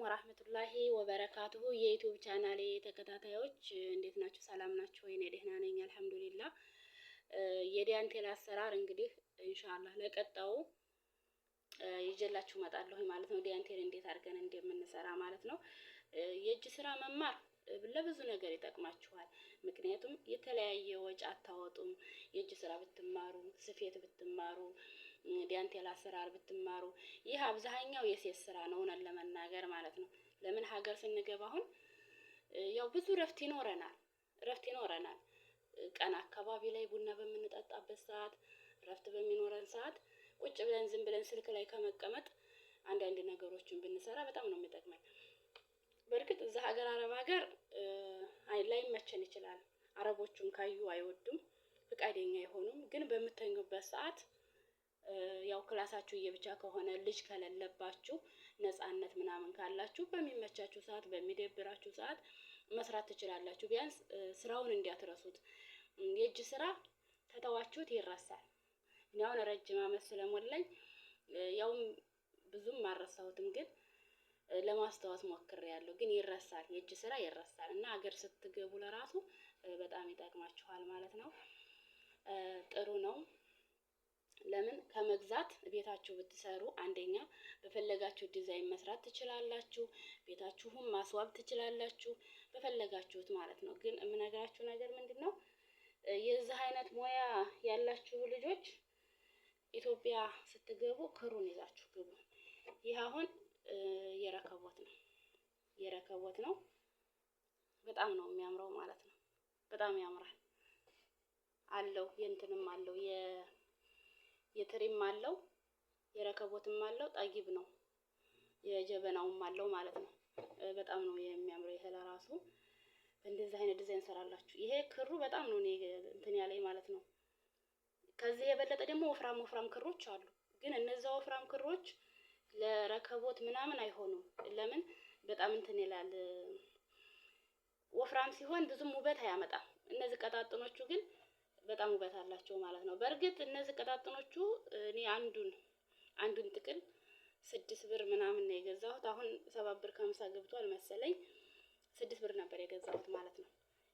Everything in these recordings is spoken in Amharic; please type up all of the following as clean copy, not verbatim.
ወራህመቱላሂ ወበረካቱሁ የዩቲዩብ ቻናሌ ተከታታዮች እንዴት ናችሁ? ሰላም ናችሁ ወይ? እኔ ደህና ነኝ አልሐምዱሊላህ። የዳንቴል አሰራር እንግዲህ ኢንሻአላህ ለቀጣው ይዤላችሁ እመጣለሁ ማለት ነው። ዳንቴል እንዴት አድርገን እንደምንሰራ ማለት ነው። የእጅ ስራ መማር ለብዙ ነገር ይጠቅማችኋል። ምክንያቱም የተለያየ ወጪ አታወጡም። የእጅ ስራ ብትማሩ፣ ስፌት ብትማሩ፣ ዳንቴል አሰራር ብትማሩ፣ ይህ አብዛኛው የሴት ስራ ነው ለመናገር ማለት ነው። ለምን ሀገር ስንገባ አሁን ያው ብዙ ረፍት ይኖረናል። ቀን አካባቢ ላይ ቡና በምንጠጣበት ሰዓት፣ ረፍት በሚኖረን ሰዓት ቁጭ ብለን ዝም ብለን ስልክ ላይ ከመቀመጥ አንዳንድ ነገሮችን ብንሰራ በጣም ነው የሚጠቅመን። በእርግጥ እዛ ሀገር አረብ ሀገር ላይመቸን ይችላል። አረቦቹም ካዩ አይወዱም፣ ፍቃደኛ አይሆኑም። ግን በምተኙበት ሰዓት ያው ክላሳችሁ እየብቻ ከሆነ ልጅ ከሌለባችሁ ነፃነት ምናምን ካላችሁ በሚመቻችሁ ሰዓት በሚደብራችሁ ሰዓት መስራት ትችላላችሁ። ቢያንስ ስራውን እንዲያትረሱት። የእጅ ስራ ተተዋችሁት ይረሳል። እኔ አሁን ረጅም ዓመት ስለሞላኝ ያው ብዙም አልረሳሁትም፣ ግን ለማስታወስ ሞክሬያለሁ። ግን ይረሳል፣ የእጅ ስራ ይረሳል እና ሀገር ስትገቡ ለራሱ በጣም ይጠቅማችኋል ማለት ነው። ጥሩ ነው። ለምን ከመግዛት ቤታችሁ ብትሰሩ አንደኛ በፈለጋችሁ ዲዛይን መስራት ትችላላችሁ፣ ቤታችሁን ማስዋብ ትችላላችሁ በፈለጋችሁት ማለት ነው። ግን የምነግራችሁ ነገር ምንድነው? የዚህ አይነት ሙያ ያላችሁ ልጆች ኢትዮጵያ ስትገቡ ክሩን ይዛችሁ ግቡ። ይህ አሁን የረከቦት ነው። በጣም ነው የሚያምረው ማለት ነው። በጣም ያምራል። አለው የእንትንም አለው የትሪም አለው፣ የረከቦትም አለው። ጠጊብ ነው። የጀበናውም አለው ማለት ነው። በጣም ነው የሚያምረው። ይሄ ለራሱ እንደዚህ አይነት ዲዛይን ሰራላችሁ። ይሄ ክሩ በጣም ነው እንትን ያለኝ ማለት ነው። ከዚህ የበለጠ ደግሞ ወፍራም ክሮች አሉ። ግን እነዛ ወፍራም ክሮች ለረከቦት ምናምን አይሆኑም። ለምን? በጣም እንትን ይላል። ወፍራም ሲሆን ብዙም ውበት አያመጣም። እነዚህ ቀጣጥኖቹ ግን በጣም ውበት አላቸው ማለት ነው። በእርግጥ እነዚህ ቀጣጥኖቹ እኔ አንዱን ጥቅል 6 ብር ምናምን ነው የገዛሁት። አሁን 7 ብር ከ50 ገብቷል መሰለኝ። 6 ብር ነበር የገዛሁት ማለት ነው።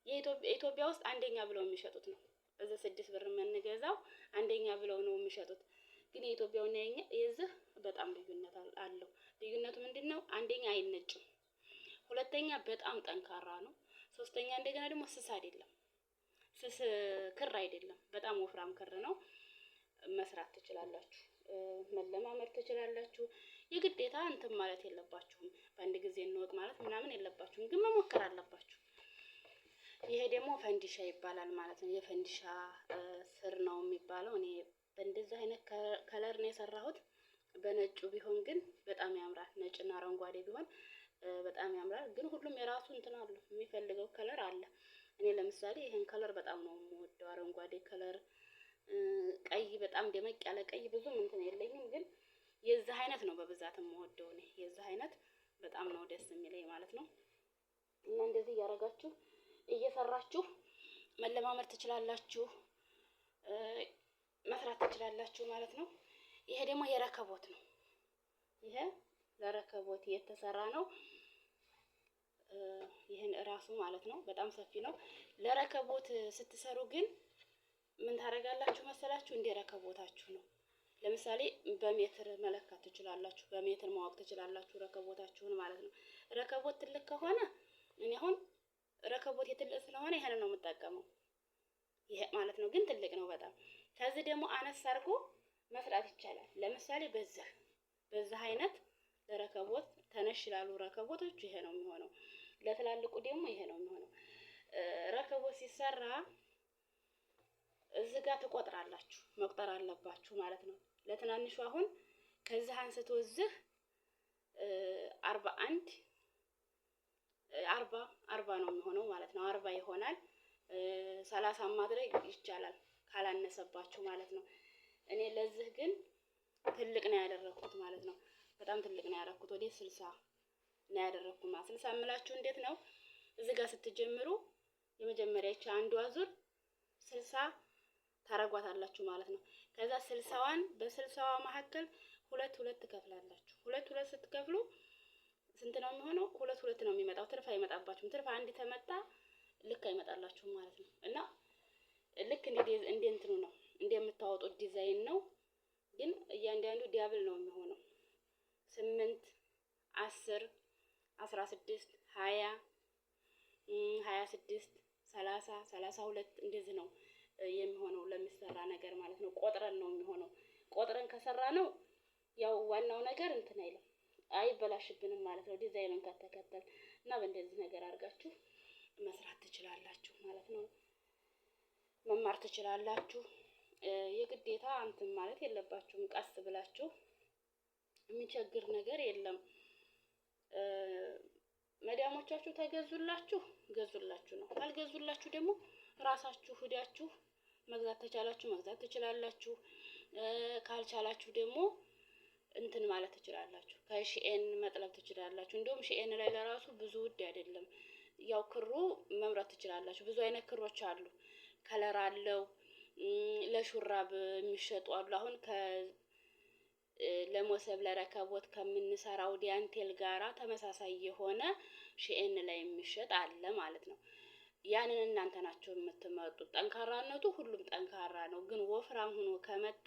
የኢትዮጵያ ውስጥ አንደኛ ብለው የሚሸጡት ነው። በዛ 6 ብር የምንገዛው አንደኛ ብለው ነው የሚሸጡት። ግን የኢትዮጵያውና የዚህ በጣም ልዩነት አለው። ልዩነቱ ምንድነው? አንደኛ አይነጭም፣ ሁለተኛ በጣም ጠንካራ ነው፣ ሶስተኛ እንደገና ደግሞ ስስ አይደለም። ስስ ክር አይደለም፣ በጣም ወፍራም ክር ነው። መስራት ትችላላችሁ፣ መለማመድ ትችላላችሁ። የግዴታ እንትን ማለት የለባችሁም። በአንድ ጊዜ እንወቅ ማለት ምናምን የለባችሁም፣ ግን መሞከር አለባችሁ። ይሄ ደግሞ ፈንዲሻ ይባላል ማለት ነው። የፈንዲሻ ስር ነው የሚባለው። እኔ በእንደዚህ አይነት ከለር ነው የሰራሁት። በነጩ ቢሆን ግን በጣም ያምራል። ነጭና አረንጓዴ ቢሆን በጣም ያምራል። ግን ሁሉም የራሱ እንትን አለው፣ የሚፈልገው ከለር አለ። እኔ ለምሳሌ ይሄን ከለር በጣም ነው የምወደው፣ አረንጓዴ ከለር። ቀይ በጣም ደመቅ ያለ ቀይ ብዙም እንትን የለኝም፣ ግን የዚህ አይነት ነው በብዛት የምወደው እኔ። የዚህ አይነት በጣም ነው ደስ የሚለኝ ማለት ነው። እና እንደዚህ እያደረጋችሁ እየሰራችሁ መለማመድ ትችላላችሁ፣ መስራት ትችላላችሁ ማለት ነው። ይሄ ደግሞ የረከቦት ነው። ይሄ ለረከቦት የተሰራ ነው። ይሄን እራሱ ማለት ነው በጣም ሰፊ ነው። ለረከቦት ስትሰሩ ግን ምን ታደርጋላችሁ መሰላችሁ? እንደ ረከቦታችሁ ነው። ለምሳሌ በሜትር መለካት ትችላላችሁ፣ በሜትር ማወቅ ትችላላችሁ ረከቦታችሁን ማለት ነው። ረከቦት ትልቅ ከሆነ እኔ አሁን ረከቦት የትልቅ ስለሆነ ይሄን ነው የምጠቀመው፣ ይሄ ማለት ነው። ግን ትልቅ ነው በጣም። ከዚህ ደግሞ አነስ አድርጎ መስራት ይቻላል። ለምሳሌ በዚህ አይነት ለረከቦት ተነሽ ላሉ ረከቦቶች ይሄ ነው የሚሆነው። ለትላልቁ ደግሞ ይሄ ነው የሚሆነው። ረከቦት ሲሰራ እዚህ ጋር ትቆጥራላችሁ፣ መቁጠር አለባችሁ ማለት ነው። ለትናንሹ አሁን ከዚህ አንስቶ እዚህ 40 ነው የሚሆነው ማለት ነው። 40 ይሆናል። 30 ማድረግ ይቻላል ካላነሰባችሁ ማለት ነው። እኔ ለዚህ ግን ትልቅ ነው ያደረኩት ማለት ነው። በጣም ትልቅ ነው ያደረኩት። ወደ 60 ነው ያደረኩት ማለት 60 እምላችሁ እንዴት ነው? እዚህ ጋር ስትጀምሩ የመጀመሪያ ይቻ አንዷ ዙር 60 ታረጓታላችሁ ማለት ነው። ከዛ 60ዋን በ60ዋ መካከል ሁለት ትከፍላላችሁ። ሁለት ስትከፍሉ ስንት ነው የሚሆነው? ሁለት ነው የሚመጣው። ትርፍ አይመጣባችሁም። ትርፍ አንድ ተመጣ ልክ አይመጣላችሁም ማለት ነው። እና ልክ እንደ እንትኑ ነው እንደምታወጡት ዲዛይን ነው። ግን እያንዳንዱ ዲያብል ነው የሚሆነው 8 10 16 20 26 30 32 እንደዚህ ነው የሚሆነው ለሚሰራ ነገር ማለት ነው። ቆጥረን ነው የሚሆነው። ቆጥረን ከሰራ ነው ያው ዋናው ነገር እንትን አይልም አይበላሽብንም ማለት ነው። ዲዛይኑን ከተከተል እና በእንደዚህ ነገር አድርጋችሁ መስራት ትችላላችሁ ማለት ነው። መማር ትችላላችሁ። የግዴታ እንትን ማለት የለባችሁም። ቀስ ብላችሁ የሚቸግር ነገር የለም። መዳሞቻችሁ ተገዙላችሁ ገዙላችሁ ነው። ካልገዙላችሁ ደግሞ ራሳችሁ ሂዳችሁ መግዛት ተቻላችሁ መግዛት ትችላላችሁ። ካልቻላችሁ ደግሞ እንትን ማለት ትችላላችሁ። ከሺኤን መጥለብ ትችላላችሁ። እንደውም ሺኤን ላይ ለራሱ ብዙ ውድ አይደለም። ያው ክሩ መምረጥ ትችላላችሁ። ብዙ አይነት ክሮች አሉ። ከለር አለው። ለሹራብ የሚሸጡ አሉ። አሁን ለሞሰብ ለረከቦት ከምንሰራው ዲያንቴል ጋራ ተመሳሳይ የሆነ ሺኤን ላይ የሚሸጥ አለ ማለት ነው። ያንን እናንተ ናችሁ የምትመርጡት። ጠንካራነቱ ሁሉም ጠንካራ ነው። ግን ወፍራም ሆኖ ከመጣ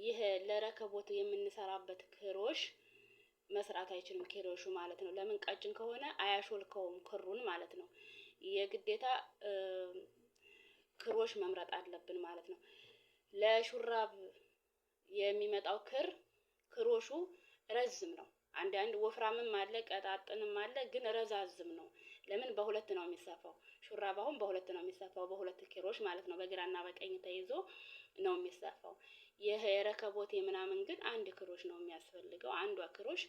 ይሄ ለረከቦት የምንሰራበት ክሮሽ መስራት አይችልም ክሮሹ ማለት ነው። ለምን ቀጭን ከሆነ አያሾልከውም ክሩን ማለት ነው። የግዴታ ክሮሽ መምረጥ አለብን ማለት ነው። ለሹራብ የሚመጣው ክሮሹ ረዝም ነው። አንዳንድ ወፍራምም አለ ቀጣጥንም አለ ግን ረዛዝም ነው። ለምን በሁለት ነው የሚሰፋው። ሹራብ አሁን በሁለት ነው የሚሰፋው። በሁለት ክሮሽ ማለት ነው። በግራና በቀኝ ተይዞ ነው የሚሰፋው። ይሄ የረከቦት ምናምን ግን አንድ ክሮሽ ነው የሚያስፈልገው። አንዷ ክሮሽ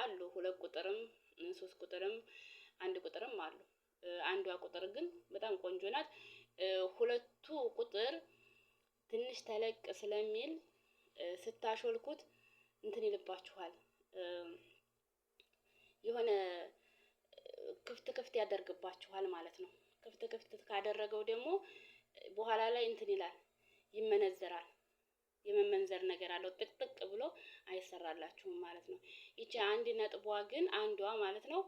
አሉ 2 ቁጥርም 3 ቁጥርም 1 ቁጥርም አሉ። አንዷ ቁጥር ግን በጣም ቆንጆ ናት። ሁለቱ ቁጥር ትንሽ ተለቅ ስለሚል ስታሾልኩት እንትን ይልባችኋል። የሆነ ክፍት ያደርግባችኋል ማለት ነው። ክፍት ካደረገው ደግሞ በኋላ ላይ እንትን ይላል ይመነዘራል። የመመንዘር ነገር አለው። ጥቅጥቅ ብሎ አይሰራላችሁም ማለት ነው። ይቺ አንድ ነጥቧ ግን አንዷ ማለት ነው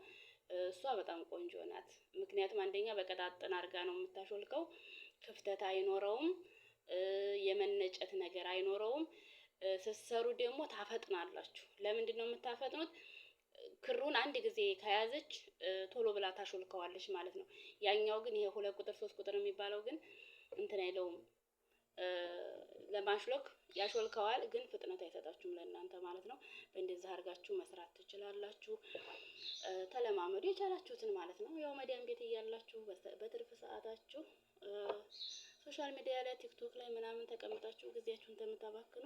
እሷ በጣም ቆንጆ ናት። ምክንያቱም አንደኛ በቀጣጥን አድርጋ ነው የምታሾልከው። ክፍተት አይኖረውም። የመነጨት ነገር አይኖረውም። ስትሰሩ ደግሞ ታፈጥናላችሁ። ለምንድን ነው የምታፈጥኑት? ክሩን አንድ ጊዜ ከያዘች ቶሎ ብላ ታሾልከዋለች ማለት ነው። ያኛው ግን ይሄ 2 ቁጥር 3 ቁጥር የሚባለው ግን እንትን አይለውም። ለማሽሎክ ያሾልከዋል ግን ፍጥነት አይሰጣችሁም ለእናንተ ማለት ነው። በእንደዛ አድርጋችሁ መስራት ትችላላችሁ። ተለማመዱ የቻላችሁትን ማለት ነው። ያው መዳም ቤት እያላችሁ በትርፍ ሰዓታችሁ ሶሻል ሚዲያ ላይ ቲክቶክ ላይ ምናምን ተቀምጣችሁ ጊዜያችሁን ተምታባክኑ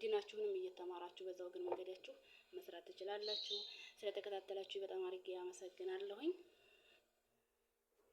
ዲናችሁንም እየተማራችሁ በዛው ግን መንገዳችሁ መስራት ትችላላችሁ። ስለተከታተላችሁ በጣም አድርጌ አመሰግናለሁኝ።